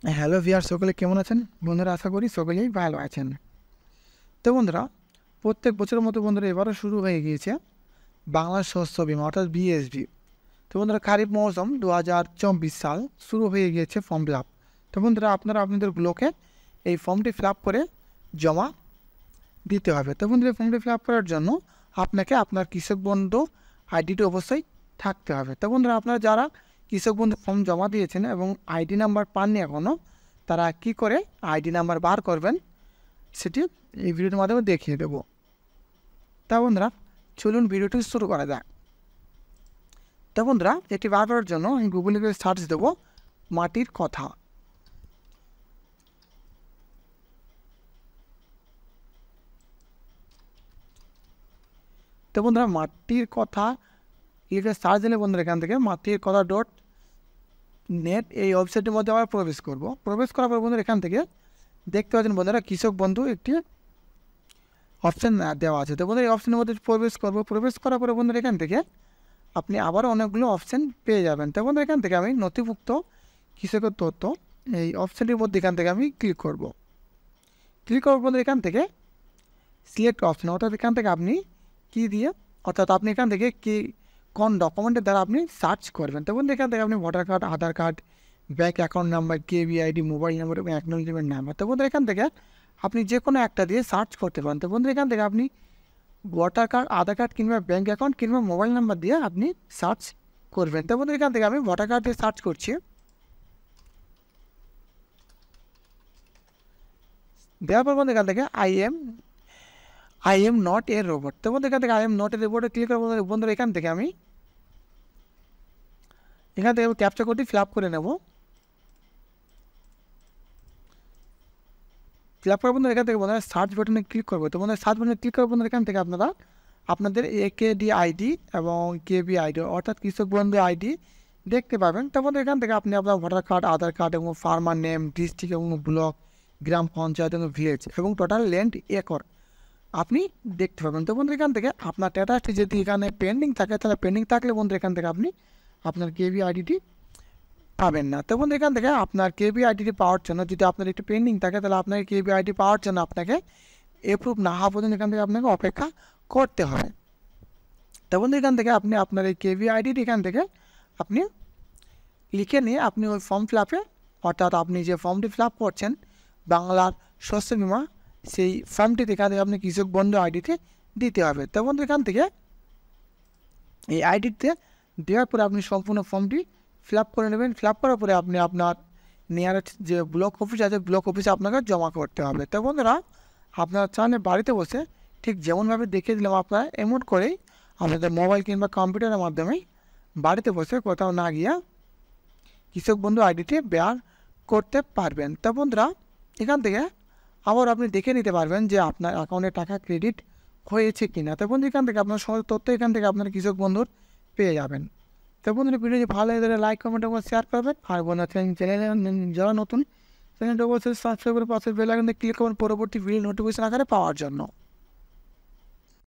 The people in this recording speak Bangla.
হ্যালো ভিউয়ার, সকলে কেমন আছেন বন্ধুরা? আশা করি সকলেই ভালো আছেন। তো বন্ধুরা, প্রত্যেক বছরের মতো বন্ধুরা এবারও শুরু হয়ে গিয়েছে বাংলা শস্য বিমা অর্থাৎ বিএসবি। তো বন্ধুরা, খারিফ মৌসুম 2024 সাল শুরু হয়ে গিয়েছে ফর্ম ফিল আপ। তো বন্ধুরা, আপনারা আপনাদের ব্লকে এই ফর্মটি ফিল আপ করে জমা দিতে হবে। তো বন্ধুরা, ফর্মটি ফিল আপ করার জন্য আপনাকে আপনার কৃষক বন্ধু আইডিটি অবশ্যই থাকতে হবে। তো বন্ধুরা, আপনারা যারা কৃষক বন্ধু ফর্ম জমা দিয়েছেন এবং আইডি নাম্বার পাননি এখনও, তারা কি করে আইডি নাম্বার বার করবেন সেটি এই ভিডিওর মাধ্যমে দেখিয়ে দেব। তা বন্ধুরা, চলুন ভিডিওটি শুরু করা যাক। তো বন্ধুরা, এটি বার করার জন্য আমি গুগলে গিয়ে সার্চ দেবো মাটির কথা। তো বন্ধুরা, মাটির কথা লিখে সার্চ দিলে বন্ধুরা এখান থেকে মাটির কথা .net এই ওয়েবসাইটের মধ্যে আমরা প্রবেশ করব। প্রবেশ করার পর বন্ধুরা এখান থেকে দেখতে পাচ্ছেন বন্ধুরা কৃষক বন্ধু একটি অপশান দেওয়া আছে। তো বন্ধুরা, এই অপশানের মধ্যে প্রবেশ করব। প্রবেশ করার পরে বন্ধুরা এখান থেকে আপনি আবারও অনেকগুলো অপশান পেয়ে যাবেন। তো বন্ধুরা, এখান থেকে আমি নথিভুক্ত কৃষকের তথ্য এই অপশানটির মধ্যে এখান থেকে আমি ক্লিক করব। ক্লিক করার পর এখান থেকে সিলেক্ট অপশান, অর্থাৎ এখান থেকে আপনি কী দিয়ে অর্থাৎ আপনি এখান থেকে কোন ডকুমেন্টের দ্বারা আপনি সার্চ করবেন। তো বন্ধুরা, এখান থেকে আপনি voter card, Aadhaar card, bank account number, কেভিআইডি, মোবাইল নাম্বার এবং অ্যাকনোলেজমেন্ট নাম্বার। তো বন্ধুরা, এখান থেকে আপনি যে কোনো একটা দিয়ে সার্চ করতে পারেন। তো বন্ধুরা, এখান থেকে আপনি ভোটার কার্ড, আধার কার্ড কিংবা ব্যাঙ্ক অ্যাকাউন্ট কিংবা মোবাইল নাম্বার দিয়ে আপনি সার্চ করবেন। তো বন্ধুরা, এখান থেকে আমি ভোটার কার্ড দিয়ে সার্চ করছি। দেওয়ার পর বন্ধু এখান থেকে I am not a robot. তো বন্ধু, এখান থেকে আই এম নট এ রোবটে ক্লিক করবো। বন্ধুরা, এখান থেকে আমি ক্যাপচা কোডটি ফিল আপ করে নেব। ফিল আপ করার বন্ধুরা এখান থেকে বন্ধুরা সার্চ বাটনে ক্লিক করবো। তো বন্ধুরা, সার্চ বাটনে ক্লিক করার বন্ধুরা এখান থেকে আপনারা আপনাদের একেডি আইডি এবং কেবি আইডি অর্থাৎ কৃষক বন্ধু আইডি দেখতে পাবেন। তো বন্ধুরা, এখান থেকে আপনি আপনার ভোটার কার্ড, আধার কার্ড এবং ফার্মার নেম, ডিস্ট্রিক্ট এবং ব্লক, গ্রাম পঞ্চায়েত এবং ভিলেজ এবং টোটাল ল্যান্ড একর আপনি দেখতে পাবেন। তো বন্ধুরা, এখান থেকে আপনার স্ট্যাটাসটি যদি এখানে পেন্ডিং থাকে, তাহলে পেন্ডিং থাকলে বন্ধুরা এখান থেকে আপনি আপনার কেবি আইডিটি পাবেন না। তো বন্ধু, এখান থেকে আপনার কেবি আইডিটি পাওয়ার জন্য যদি আপনার একটু পেন্ডিং থাকে, তাহলে আপনাকে কেবি আইডি পাওয়ার জন্য আপনাকে অ্যাপ্রুভ না হওয়া পর্যন্ত এখান থেকে আপনাকে অপেক্ষা করতে হয়। তো বন্ধু, এখান থেকে আপনি আপনার এই কেবি আইডিটি এখান থেকে আপনি লিখে নিয়ে আপনি ওই ফর্ম ফিল আপে অর্থাৎ আপনি যে ফর্মটি ফিল আপ করছেন বাংলার শস্য বিমা, সেই ফর্মটিতে এখান থেকে আপনি কৃষক বন্ধু আইডিতে দিতে হবে। তো বন্ধু, এখান থেকে এই আইডিতে দেওয়ার পরে আপনি সম্পূর্ণ ফর্মটি ফিল আপ করে নেবেন। ফিল আপ করার পরে আপনি আপনার নিয়ারেস্ট যে ব্লক অফিস আছে ব্লক অফিসে আপনাকে জমা করতে হবে। তো বন্ধুরা, আপনার চাইলে বাড়িতে বসে ঠিক যেমনভাবে দেখিয়ে দিলাম আপনারা এমন করেই আপনাদের মোবাইল কিংবা কম্পিউটারের মাধ্যমে বাড়িতে বসে কোথাও না গিয়ে কৃষক বন্ধু আইডিটি বের করতে পারবেন। তো বন্ধুরা, এখান থেকে আবার আপনি দেখে নিতে পারবেন যে আপনার অ্যাকাউন্টে টাকা ক্রেডিট হয়েছে কিনা। তো বন্ধু, এখান থেকে আপনার সমস্ত তথ্য এখান থেকে আপনার কৃষক বন্ধুর পেয়ে যাবেন। তো বন্ধুরা, ভিডিওটি ভালো লাগে লাইক, কমেন্ট এবং শেয়ার করবেন। আর বন্ধুরা, চ্যানেলে যারা নতুন চ্যানেলটা অবশ্যই সাবস্ক্রাইব করে পাশের বেল আইকনে ক্লিক করবেন পরবর্তী ভিডিও নোটিফিকেশন আকারে পাওয়ার জন্য।